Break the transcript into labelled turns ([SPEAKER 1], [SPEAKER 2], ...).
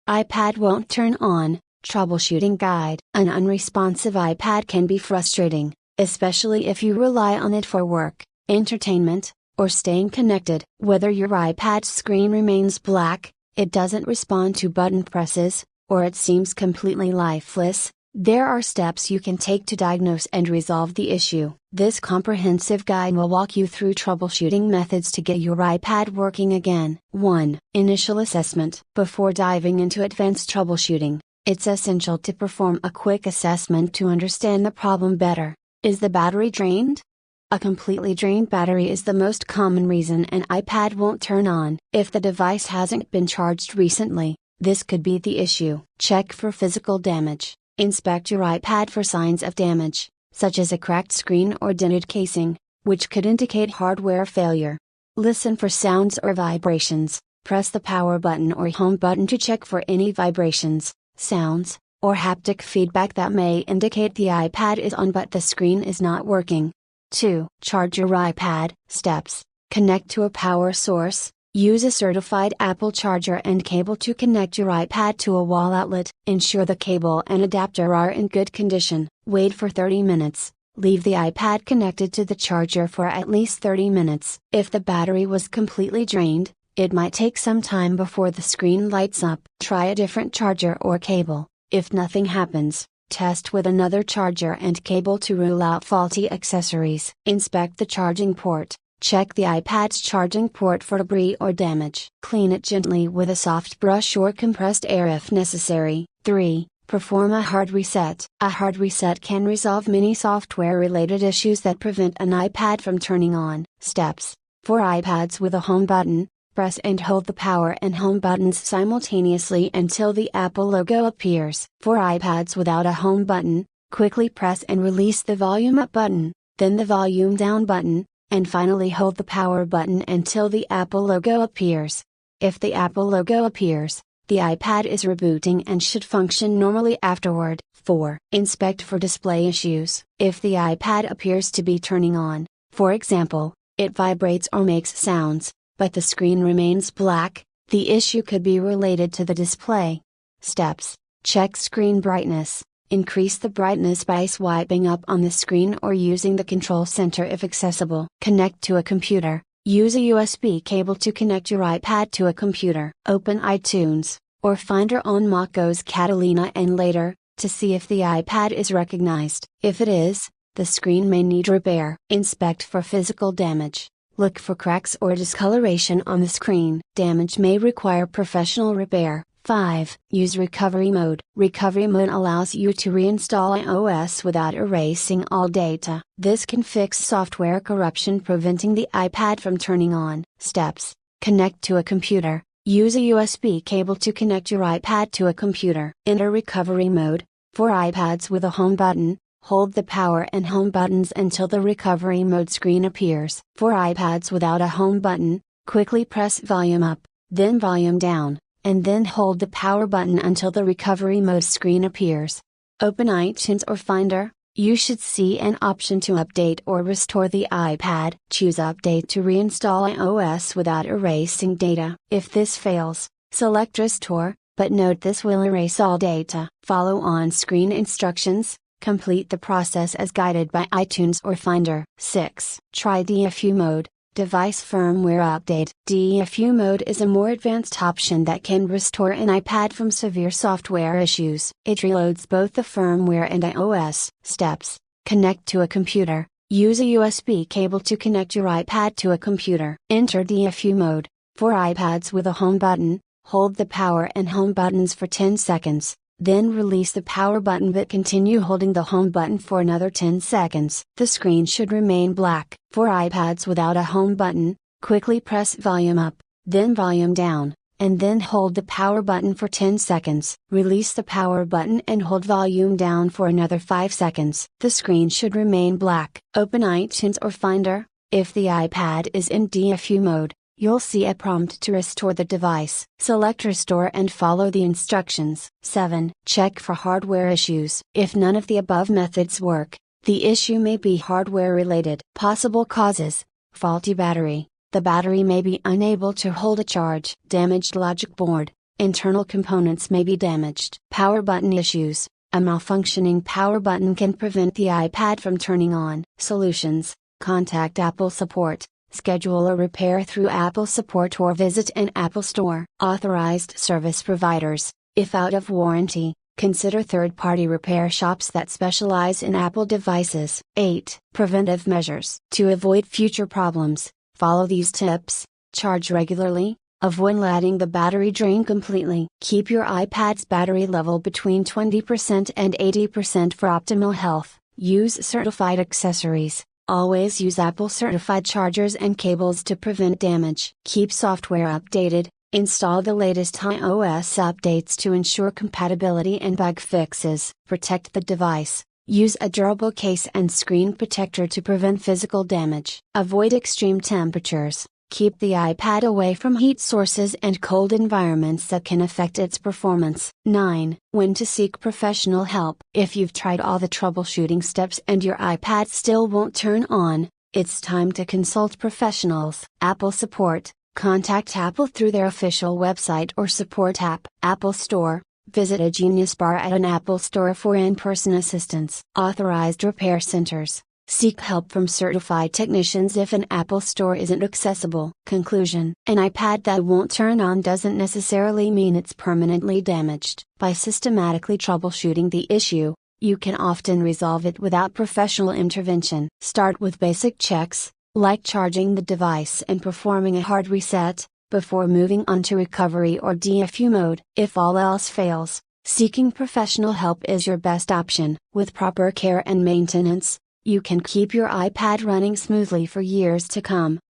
[SPEAKER 1] iPad won't turn on. Troubleshooting guide. An unresponsive iPad can be frustrating, especially if you rely on it for work, entertainment, or staying connected. Whether your iPad's screen remains black, it doesn't respond to button presses, or it seems completely lifeless, there are steps you can take to diagnose and resolve the issue. This comprehensive guide will walk you through troubleshooting methods to get your iPad working again. 1. Initial assessment. Before diving into advanced troubleshooting, it's essential to perform a quick assessment to understand the problem better. Is the battery drained? A completely drained battery is the most common reason an iPad won't turn on. If the device hasn't been charged recently, this could be the issue. Check for physical damage. Inspect your iPad for signs of damage, such as a cracked screen or dented casing, which could indicate hardware failure. Listen for sounds or vibrations. Press the power button or home button to check for any vibrations, sounds, or haptic feedback that may indicate the iPad is on but the screen is not working. 2. Charge your iPad. Steps. Connect to a power source. Use a certified Apple charger and cable to connect your iPad to a wall outlet. Ensure the cable and adapter are in good condition. Wait for 30 minutes. Leave the iPad connected to the charger for at least 30 minutes. If the battery was completely drained, it might take some time before the screen lights up. Try a different charger or cable. If nothing happens, test with another charger and cable to rule out faulty accessories. Inspect the charging port. Check the iPad's charging port for debris or damage. Clean it gently with a soft brush or compressed air if necessary. 3. Perform a hard reset. A hard reset can resolve many software-related issues that prevent an iPad from turning on. Steps. For iPads with a home button, press and hold the power and home buttons simultaneously until the Apple logo appears. For iPads without a home button, quickly press and release the volume up button, then the volume down button, and finally hold the power button until the Apple logo appears. If the Apple logo appears, the iPad is rebooting and should function normally afterward. 4. Inspect for display issues. If the iPad appears to be turning on, for example, it vibrates or makes sounds, but the screen remains black, the issue could be related to the display. Steps. Check screen brightness. Increase the brightness by swiping up on the screen or using the control center if accessible. Connect to a computer. Use a USB cable to connect your iPad to a computer. Open iTunes, or Finder on Mac OS Catalina and later, to see if the iPad is recognized. If it is, the screen may need repair. Inspect for physical damage. Look for cracks or discoloration on the screen. Damage may require professional repair. 5. Use recovery mode. Recovery mode allows you to reinstall iOS without erasing all data. This can fix software corruption preventing the iPad from turning on. Steps. Connect to a computer. Use a USB cable to connect your iPad to a computer. Enter recovery mode. For iPads with a home button, hold the power and home buttons until the recovery mode screen appears. For iPads without a home button, quickly press volume up, then volume down, and then hold the power button until the recovery mode screen appears. Open iTunes or Finder. You should see an option to update or restore the iPad. Choose Update to reinstall iOS without erasing data. If this fails, select Restore, but note this will erase all data. Follow on-screen instructions. Complete the process as guided by iTunes or Finder. 6. Try DFU mode. Device firmware update. DFU mode is a more advanced option that can restore an iPad from severe software issues. It reloads both the firmware and iOS. Steps. Connect to a computer. Use a USB cable to connect your iPad to a computer. Enter DFU mode. For iPads with a home button, hold the power and home buttons for 10 seconds. Then release the power button but continue holding the home button for another 10 seconds. The screen should remain black. For iPads without a home button, quickly press volume up, then volume down, and then hold the power button for 10 seconds. Release the power button and hold volume down for another 5 seconds. The screen should remain black. Open iTunes or Finder. If the iPad is in DFU mode, you'll see a prompt to restore the device. Select Restore and follow the instructions. 7. Check for hardware issues. If none of the above methods work, the issue may be hardware related. Possible causes: faulty battery. The battery may be unable to hold a charge. Damaged logic board. internal components may be damaged. Power button issues. A malfunctioning power button can prevent the iPad from turning on. Solutions. Contact Apple Support. Schedule a repair through Apple Support or visit an Apple Store. Authorized service providers. If out of warranty, consider third-party repair shops that specialize in Apple devices. 8. Preventive measures. To avoid future problems, follow these tips. Charge regularly. Avoid letting the battery drain completely. Keep your iPad's battery level between 20% and 80% for optimal health. Use certified accessories. Always use Apple certified chargers and cables to prevent damage. Keep software updated. Install the latest iOS updates to ensure compatibility and bug fixes. Protect the device. Use a durable case and screen protector to prevent physical damage. Avoid extreme temperatures. Keep the iPad away from heat sources and cold environments that can affect its performance. 9. When to seek professional help. If you've tried all the troubleshooting steps and your iPad still won't turn on, it's time to consult professionals. Apple Support. Contact Apple through their official website or support app. Apple Store. Visit a Genius Bar at an Apple Store for in-person assistance. Authorized repair centers. Seek help from certified technicians if an Apple Store isn't accessible. Conclusion. An iPad that won't turn on doesn't necessarily mean it's permanently damaged. By systematically troubleshooting the issue, you can often resolve it without professional intervention. Start with basic checks, like charging the device and performing a hard reset, before moving on to recovery or DFU mode. If all else fails, seeking professional help is your best option. With proper care and maintenance, you can keep your iPad running smoothly for years to come.